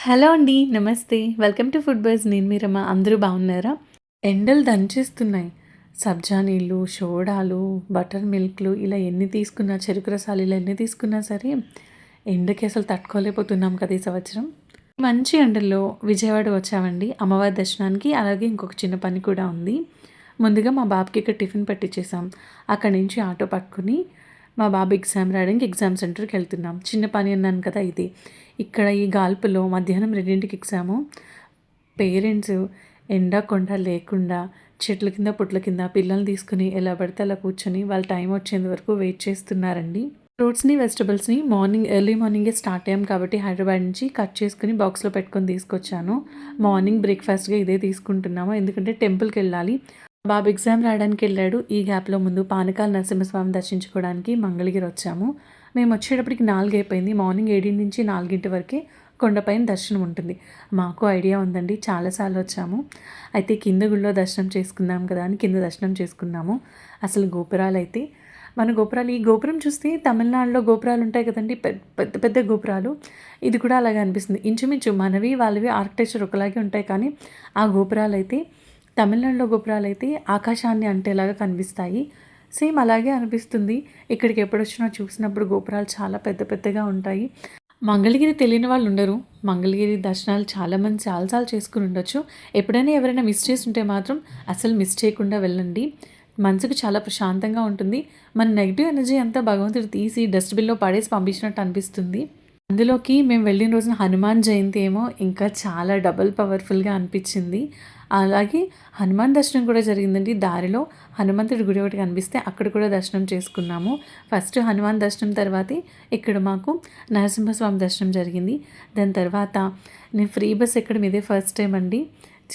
Hello అండి. నమస్తే. Welcome to food buzz. నేను మీ రమ. అందరూ బాగున్నారా? ఎండలు దంచేస్తున్నాయి. సబ్జా నీళ్ళు, సోడాలు, బటర్ మిల్క్‌లు ఇలా ఎన్ని తీసుకున్నా, చెరుకు రసాలు ఇలా ఎన్ని తీసుకున్నా సరే ఎండకి అసలు తట్టుకోలేకపోతున్నాం కదా ఈ సంవత్సరం. మంచి ఎండల్లో విజయవాడ వచ్చామండి అమ్మవారి దర్శనానికి. అలాగే ఇంకొక చిన్న పని కూడా ఉంది. ముందుగా మా బాబుకి ఇక్కడ టిఫిన్ పెట్టించేసాం. అక్కడి నుంచి ఆటో పట్టుకుని మా బాబు ఎగ్జామ్ రాయడానికి ఎగ్జామ్ సెంటర్కి వెళ్తున్నాం. చిన్న పని అన్నాను కదా ఇది. ఇక్కడ ఈ గాల్పులో మధ్యాహ్నం 2కి ఎగ్జాము. పేరెంట్స్ ఎండ కొండ లేకుండా చెట్ల కింద పుట్ల కింద పిల్లల్ని తీసుకుని ఎలా పడితే అలా కూర్చొని వాళ్ళ టైం వచ్చేంత వరకు వెయిట్ చేస్తున్నారండి. ఫ్రూట్స్ని వెజిటబుల్స్ని ఎర్లీ మార్నింగే స్టార్ట్ అయ్యాం కాబట్టి హైదరాబాద్ నుంచి కట్ చేసుకుని బాక్స్లో పెట్టుకొని తీసుకొచ్చాను. మార్నింగ్ బ్రేక్ఫాస్ట్గా ఇదే తీసుకుంటున్నాము, ఎందుకంటే టెంపుల్కి వెళ్ళాలి. బాబు ఎగ్జామ్ రాయడానికి వెళ్ళాడు. ఈ గ్యాప్లో ముందు పానకాల నరసింహస్వామి దర్శించుకోవడానికి మంగళగిరి వచ్చాము. మేము వచ్చేటప్పటికి 4 అయిపోయింది. మార్నింగ్ 7 నుంచి 4 వరకే కొండపైన దర్శనం ఉంటుంది. మాకు ఐడియా ఉందండి, చాలాసార్లు వచ్చాము. అయితే కింద గుళ్ళో దర్శనం చేసుకుందాం కదా అని కింద దర్శనం చేసుకున్నాము. అసలు గోపురాలు అయితే ఈ గోపురం చూస్తే తమిళనాడులో గోపురాలు ఉంటాయి కదండి, పెద్ద పెద్ద గోపురాలు. ఇది కూడా అలాగే అనిపిస్తుంది. ఇంచుమించు మనవి వాళ్ళవి ఆర్కిటెక్చర్ ఒకలాగే ఉంటాయి, కానీ ఆ గోపురాలు అయితే తమిళనాడులో గోపురాలు అయితే ఆకాశాన్ని అంటేలాగా కనిపిస్తాయి. సేమ్ అలాగే అనిపిస్తుంది. ఇక్కడికి ఎప్పుడొచ్చినా చూసినప్పుడు గోపురాలు చాలా పెద్ద పెద్దగా ఉంటాయి. మంగళగిరి తెలియని వాళ్ళు ఉండరు. మంగళగిరి దర్శనాలు చాలామంది చాలాసార్లు చేసుకుని ఉండొచ్చు. ఎప్పుడైనా ఎవరైనా మిస్ చేసి ఉంటే మాత్రం అసలు మిస్ చేయకుండా వెళ్ళండి. మనసుకు చాలా ప్రశాంతంగా ఉంటుంది. మన నెగిటివ్ ఎనర్జీ అంతా భగవంతుడు తీసి డస్ట్బిన్లో పడేసి పంపించినట్టు అనిపిస్తుంది. అందులోకి మేము వెళ్ళిన రోజున హనుమాన్ జయంతి ఏమో ఇంకా చాలా డబుల్ పవర్ఫుల్గా అనిపించింది. అలాగే హనుమాన్ దర్శనం కూడా జరిగిందండి. దారిలో హనుమంతుడి గుడి ఒకటి కనిపిస్తే అక్కడ కూడా దర్శనం చేసుకున్నాము. ఫస్ట్ హనుమాన్ దర్శనం తర్వాతే ఇక్కడ మాకు నరసింహస్వామి దర్శనం జరిగింది. దాని తర్వాత నేను ఫ్రీ బస్ ఎక్కడం ఇదే ఫస్ట్ టైం అండి.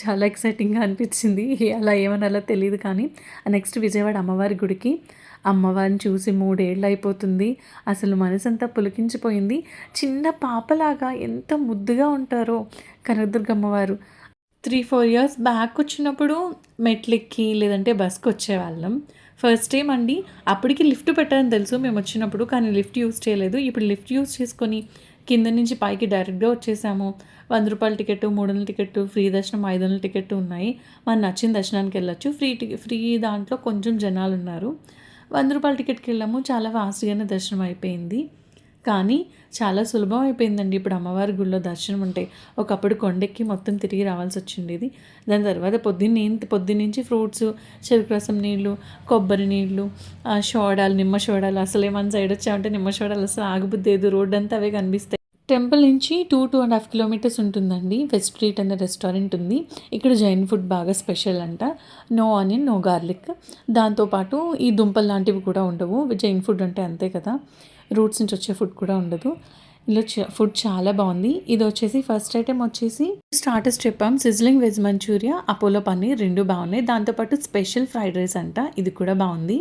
చాలా ఎక్సైటింగ్గా అనిపించింది. అలా ఏమనాలో తెలియదు, కానీ నెక్స్ట్ విజయవాడ అమ్మవారి గుడికి. అమ్మవారిని చూసి 3 ఏళ్ళు అయిపోతుంది. అసలు మనసంతా పులకించిపోయింది. చిన్న పాపలాగా ఎంత ముద్దుగా ఉంటారో కనకదుర్గ అమ్మవారు. 3-4 ఇయర్స్ బ్యాక్ వచ్చినప్పుడు మెట్లెక్కి లేదంటే బస్కి వచ్చేవాళ్ళం. ఫస్ట్ టైం అండి. అప్పటికి లిఫ్ట్ పెట్టారని తెలుసు మేము వచ్చినప్పుడు, కానీ లిఫ్ట్ యూజ్ చేయలేదు. ఇప్పుడు లిఫ్ట్ యూజ్ చేసుకొని కింద నుంచి పైకి డైరెక్ట్గా వచ్చేసాము. ₹100 టికెట్, 300 టికెట్, ఫ్రీ దర్శనం 500 టికెట్ ఉన్నాయి. మనకు నచ్చిన దర్శనానికి వెళ్ళొచ్చు. ఫ్రీ దాంట్లో కొంచెం జనాలు ఉన్నారు. ₹100 టికెట్కి వెళ్ళాము. చాలా ఫాస్ట్గానే దర్శనం అయిపోయింది. కానీ చాలా సులభం అయిపోయిందండి ఇప్పుడు అమ్మవారి గుడిలో దర్శనం ఉంటే. ఒకప్పుడు కొండెక్కి మొత్తం తిరిగి రావాల్సి వచ్చిండేది. దాని తర్వాత పొద్దున్నుంచి ఫ్రూట్స్, చెరుకు రసం నీళ్ళు, కొబ్బరి నీళ్ళు, సోడాలు, నిమ్మ సోడాలు. అసలే మన సైడ్ వచ్చామంటే నిమ్మ సోడాలు అసలు ఆగుబుద్దేదు. రోడ్ అంతా అవే కనిపిస్తాయి. టెంపుల్ నుంచి 2-2.5 కిలోమీటర్స్ ఉంటుందండి. వెస్ట్ స్ట్రీట్ అనే రెస్టారెంట్ ఉంది. ఇక్కడ జైన్ ఫుడ్ బాగా స్పెషల్ అంట. No onion, no garlic. దాంతోపాటు ఈ దుంపలు లాంటివి కూడా ఉండవు. జైన్ ఫుడ్ అంటే అంతే కదా, రూట్స్ నుంచి వచ్చే ఫుడ్ కూడా ఉండదు. ఇలా ఫుడ్ చాలా బాగుంది. ఇది వచ్చేసి ఫస్ట్ ఐటెం వచ్చేసి స్టార్టర్స్ చెప్పాం. Sizzling veg manchurian, Apollo paneer 2 బాగున్నాయి. దాంతోపాటు స్పెషల్ ఫ్రైడ్ రైస్ అంట, ఇది కూడా బాగుంది.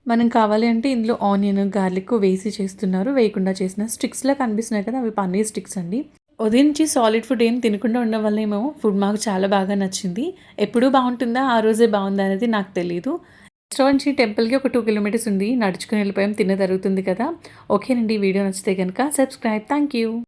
మనం కావాలి అంటే ఇందులో ఆనియన్, గార్లిక్ వేసి చేస్తున్నారు. వేయకుండా చేసిన స్టిక్స్లా కనిపిస్తున్నాయి కదా, అవి పన్నీర్ స్టిక్స్ అండి. ఉదయం నుంచి సాలిడ్ ఫుడ్ ఏం తినకుండా ఉండడం వల్ల ఫుడ్ మాకు చాలా బాగా నచ్చింది. ఎప్పుడూ బాగుంటుందా, ఆ రోజే బాగుందా అనేది నాకు తెలియదు. రెస్టారెంట్ నుంచి టెంపుల్కి ఒక 2 కిలోమీటర్స్ ఉంది. నడుచుకుని వెళ్ళిపోయాం. తిన్న జరుగుతుంది కదా. ఓకేనండి, వీడియో నచ్చితే కనుక సబ్స్క్రైబ్. Thank you.